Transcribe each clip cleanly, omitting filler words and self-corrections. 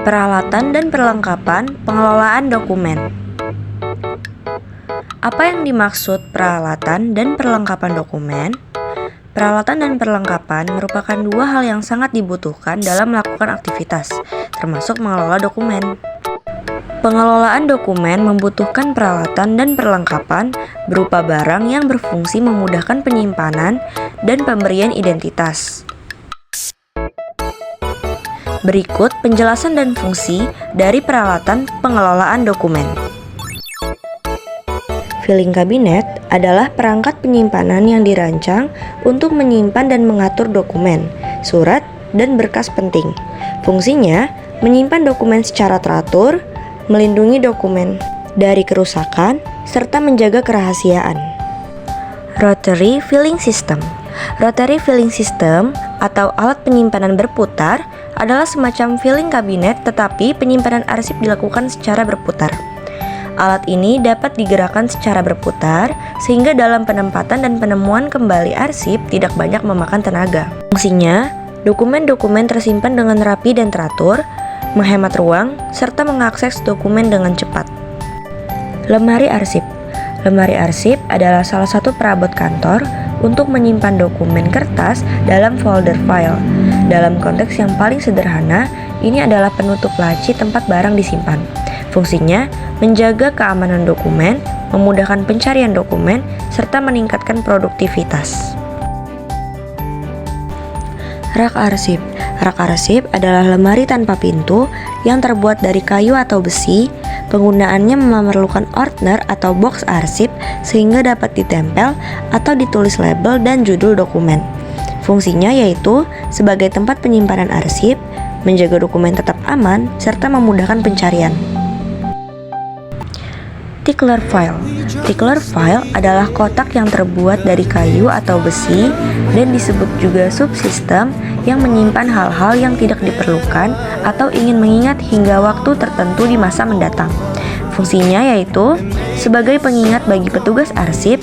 Peralatan dan perlengkapan pengelolaan dokumen. Apa yang dimaksud peralatan dan perlengkapan dokumen? Peralatan dan perlengkapan merupakan dua hal yang sangat dibutuhkan dalam melakukan aktivitas, termasuk mengelola dokumen. Pengelolaan dokumen membutuhkan peralatan dan perlengkapan berupa barang yang berfungsi memudahkan penyimpanan dan pemberian identitas. Berikut penjelasan dan fungsi dari peralatan pengelolaan dokumen. Filing cabinet adalah perangkat penyimpanan yang dirancang untuk menyimpan dan mengatur dokumen, surat, dan berkas penting. Fungsinya menyimpan dokumen secara teratur, melindungi dokumen dari kerusakan, serta menjaga kerahasiaan. Rotary Filling System. Rotary Filling System atau alat penyimpanan berputar adalah semacam filing kabinet, tetapi penyimpanan arsip dilakukan secara berputar. Alat ini dapat digerakkan secara berputar sehingga dalam penempatan dan penemuan kembali arsip tidak banyak memakan tenaga. Fungsinya, dokumen-dokumen tersimpan dengan rapi dan teratur, menghemat ruang, serta mengakses dokumen dengan cepat. Lemari arsip. Lemari arsip adalah salah satu perabot kantor untuk menyimpan dokumen kertas dalam folder file. Dalam konteks yang paling sederhana, ini adalah penutup laci tempat barang disimpan. Fungsinya, menjaga keamanan dokumen, memudahkan pencarian dokumen, serta meningkatkan produktivitas. Rak arsip. Rak arsip adalah lemari tanpa pintu yang terbuat dari kayu atau besi. Penggunaannya memerlukan ordner atau box arsip sehingga dapat ditempel atau ditulis label dan judul dokumen. Fungsinya yaitu sebagai tempat penyimpanan arsip, menjaga dokumen tetap aman, serta memudahkan pencarian. Tickler file. Tickler file adalah kotak yang terbuat dari kayu atau besi dan disebut juga subsistem yang menyimpan hal-hal yang tidak diperlukan atau ingin mengingat hingga waktu tertentu di masa mendatang. Fungsinya yaitu sebagai pengingat bagi petugas arsip,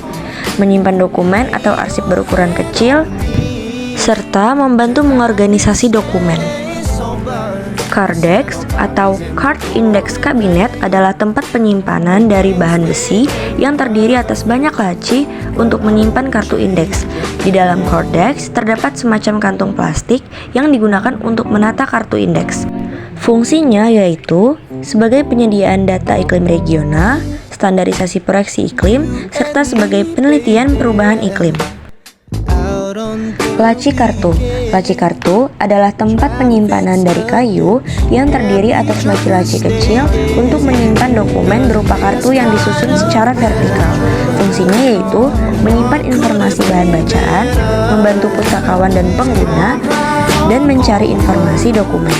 menyimpan dokumen atau arsip berukuran kecil, serta membantu mengorganisasi dokumen. Cardex atau Card Index Cabinet adalah tempat penyimpanan dari bahan besi yang terdiri atas banyak laci untuk menyimpan kartu indeks. Di dalam Cardex terdapat semacam kantung plastik yang digunakan untuk menata kartu indeks. Fungsinya yaitu sebagai penyediaan data iklim regional, standarisasi proyeksi iklim, serta sebagai penelitian perubahan iklim. Laci kartu. Laci kartu adalah tempat penyimpanan dari kayu yang terdiri atas laci-laci kecil untuk menyimpan dokumen berupa kartu yang disusun secara vertikal. Fungsinya yaitu menyimpan informasi bahan bacaan, membantu pustakawan dan pengguna, dan mencari informasi dokumen.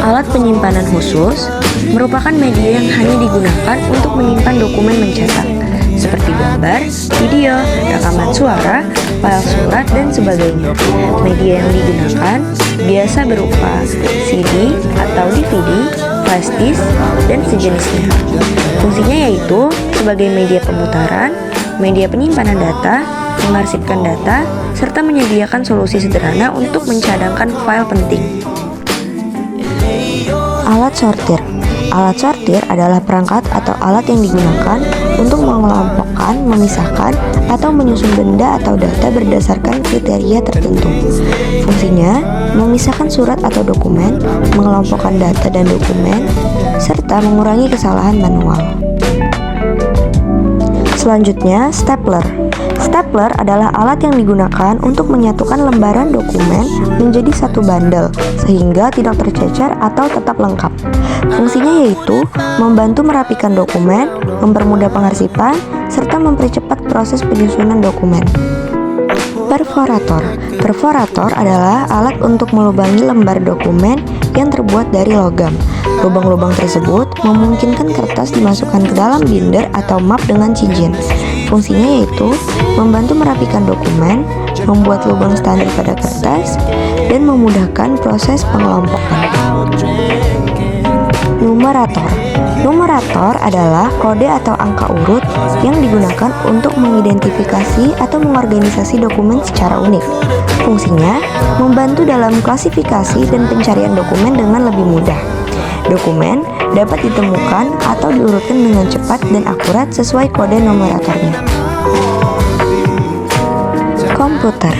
Alat penyimpanan khusus merupakan media yang hanya digunakan untuk menyimpan dokumen mencetak, seperti gambar, video, rekaman suara, file surat, dan sebagainya. Media yang digunakan biasa berupa CD atau DVD, flash disk, dan sejenisnya. Fungsinya yaitu sebagai media pemutaran, media penyimpanan data, mengarsipkan data, serta menyediakan solusi sederhana untuk mencadangkan file penting. Alat sortir. Alat sortir adalah perangkat atau alat yang digunakan untuk mengelompokkan, memisahkan, atau menyusun benda atau data berdasarkan kriteria tertentu. Fungsinya, memisahkan surat atau dokumen, mengelompokkan data dan dokumen, serta mengurangi kesalahan manual. Selanjutnya, stapler. Stapler adalah alat yang digunakan untuk menyatukan lembaran dokumen menjadi satu bandel sehingga tidak tercecer atau tetap lengkap. Fungsinya yaitu membantu merapikan dokumen, mempermudah pengarsipan, serta mempercepat proses penyusunan dokumen. Perforator. Perforator adalah alat untuk melubangi lembar dokumen yang terbuat dari logam. Lubang-lubang tersebut memungkinkan kertas dimasukkan ke dalam binder atau map dengan cincin. Fungsinya yaitu membantu merapikan dokumen, membuat lubang standar pada kertas, dan memudahkan proses pengelompokan. Numerator. Numerator adalah kode atau angka urut yang digunakan untuk mengidentifikasi atau mengorganisasi dokumen secara unik. Fungsinya membantu dalam klasifikasi dan pencarian dokumen dengan lebih mudah. Dokumen dapat ditemukan atau diurutkan dengan cepat dan akurat sesuai kode numeratornya. Komputer.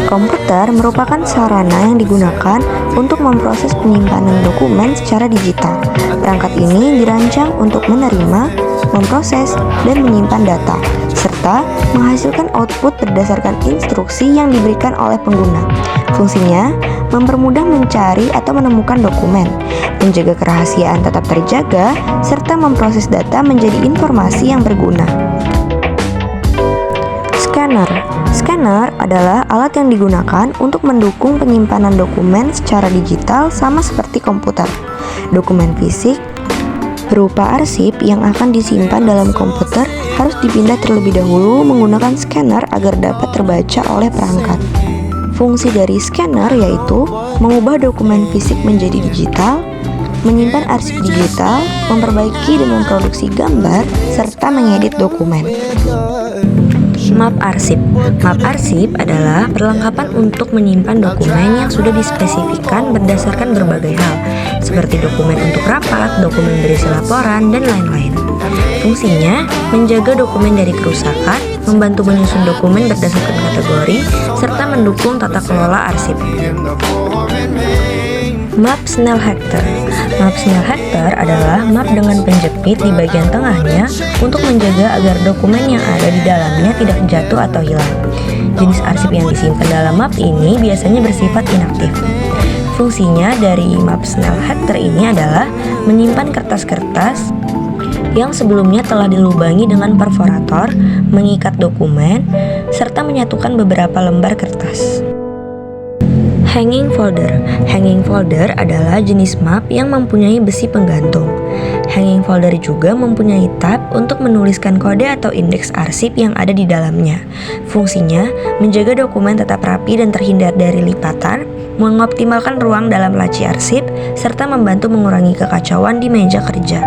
Komputer merupakan sarana yang digunakan untuk memproses penyimpanan dokumen secara digital. Perangkat ini dirancang untuk menerima, memproses, dan menyimpan data, serta menghasilkan output berdasarkan instruksi yang diberikan oleh pengguna. Fungsinya mempermudah mencari atau menemukan dokumen, menjaga kerahasiaan tetap terjaga, serta memproses data menjadi informasi yang berguna. Scanner. Scanner adalah alat yang digunakan untuk mendukung penyimpanan dokumen secara digital sama seperti komputer. Dokumen fisik berupa arsip yang akan disimpan dalam komputer harus dipindah terlebih dahulu menggunakan scanner agar dapat terbaca oleh perangkat. Fungsi dari scanner yaitu mengubah dokumen fisik menjadi digital, menyimpan arsip digital, memperbaiki dan memproduksi gambar, serta mengedit dokumen. Map arsip. Map arsip adalah perlengkapan untuk menyimpan dokumen yang sudah dispesifikkan berdasarkan berbagai hal, seperti dokumen untuk rapat, dokumen berisi laporan, dan lain-lain. Fungsinya menjaga dokumen dari kerusakan, membantu menyusun dokumen berdasarkan kategori, serta mendukung tata kelola arsip. Map Snellhacker. Map Snellhacker adalah map dengan penjepit di bagian tengahnya untuk menjaga agar dokumen yang ada di dalamnya tidak jatuh atau hilang. Jenis arsip yang disimpan dalam map ini biasanya bersifat inaktif. Fungsinya dari map Snellhacker ini adalah menyimpan kertas-kertas yang sebelumnya telah dilubangi dengan perforator, mengikat dokumen, serta menyatukan beberapa lembar kertas. Hanging folder. Hanging folder adalah jenis map yang mempunyai besi penggantung. Hanging folder juga mempunyai tab untuk menuliskan kode atau indeks arsip yang ada di dalamnya. Fungsinya menjaga dokumen tetap rapi dan terhindar dari lipatan, mengoptimalkan ruang dalam laci arsip, serta membantu mengurangi kekacauan di meja kerja.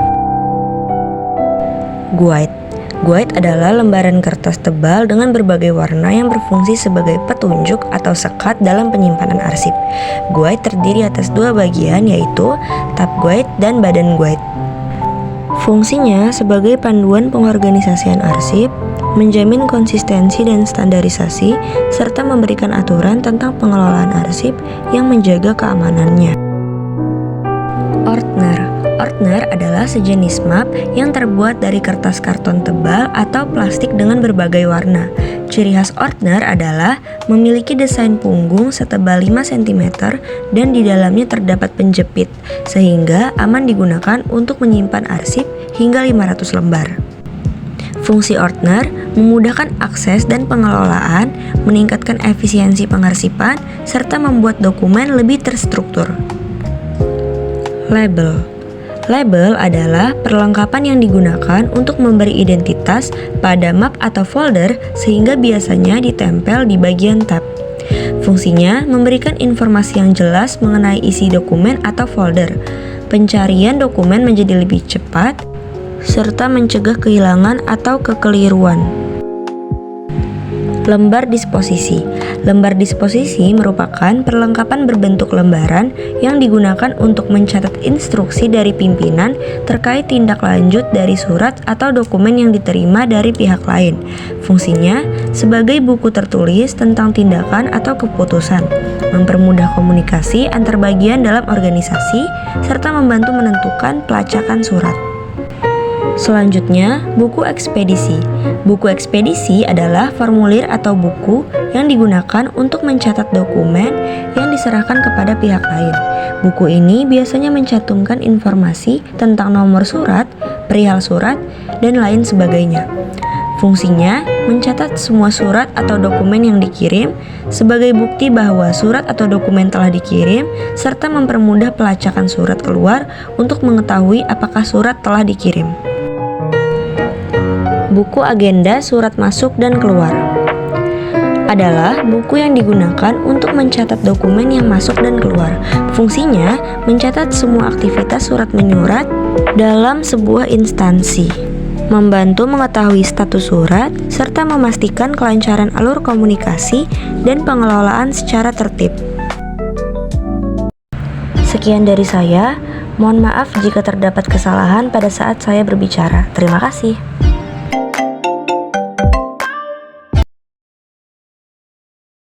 Guide. Guide adalah lembaran kertas tebal dengan berbagai warna yang berfungsi sebagai petunjuk atau sekat dalam penyimpanan arsip. Guide terdiri atas dua bagian, yaitu tab guide dan badan guide. Fungsinya sebagai panduan pengorganisasian arsip, menjamin konsistensi dan standarisasi, serta memberikan aturan tentang pengelolaan arsip yang menjaga keamanannya. Ordner. Ordner adalah sejenis map yang terbuat dari kertas karton tebal atau plastik dengan berbagai warna. Ciri khas Ordner adalah memiliki desain punggung setebal 5 cm dan di dalamnya terdapat penjepit, sehingga aman digunakan untuk menyimpan arsip hingga 500 lembar. Fungsi Ordner memudahkan akses dan pengelolaan, meningkatkan efisiensi pengarsipan, serta membuat dokumen lebih terstruktur. Label. Label adalah perlengkapan yang digunakan untuk memberi identitas pada map atau folder sehingga biasanya ditempel di bagian tab. Fungsinya memberikan informasi yang jelas mengenai isi dokumen atau folder. Pencarian dokumen menjadi lebih cepat serta mencegah kehilangan atau kekeliruan. Lembar disposisi. Lembar disposisi merupakan perlengkapan berbentuk lembaran yang digunakan untuk mencatat instruksi dari pimpinan terkait tindak lanjut dari surat atau dokumen yang diterima dari pihak lain. Fungsinya sebagai buku tertulis tentang tindakan atau keputusan, mempermudah komunikasi antar bagian dalam organisasi, serta membantu menentukan pelacakan surat. Selanjutnya, buku ekspedisi. Buku ekspedisi adalah formulir atau buku yang digunakan untuk mencatat dokumen yang diserahkan kepada pihak lain. Buku ini biasanya mencantumkan informasi tentang nomor surat, perihal surat, dan lain sebagainya. Fungsinya mencatat semua surat atau dokumen yang dikirim sebagai bukti bahwa surat atau dokumen telah dikirim, serta mempermudah pelacakan surat keluar untuk mengetahui apakah surat telah dikirim. Buku agenda surat masuk dan keluar adalah buku yang digunakan untuk mencatat dokumen yang masuk dan keluar. Fungsinya mencatat semua aktivitas surat menyurat, dalam sebuah instansi, membantu mengetahui status surat, serta memastikan kelancaran alur komunikasi dan pengelolaan secara tertib. Sekian dari saya, mohon maaf jika terdapat kesalahan pada saat saya berbicara. Terima kasih.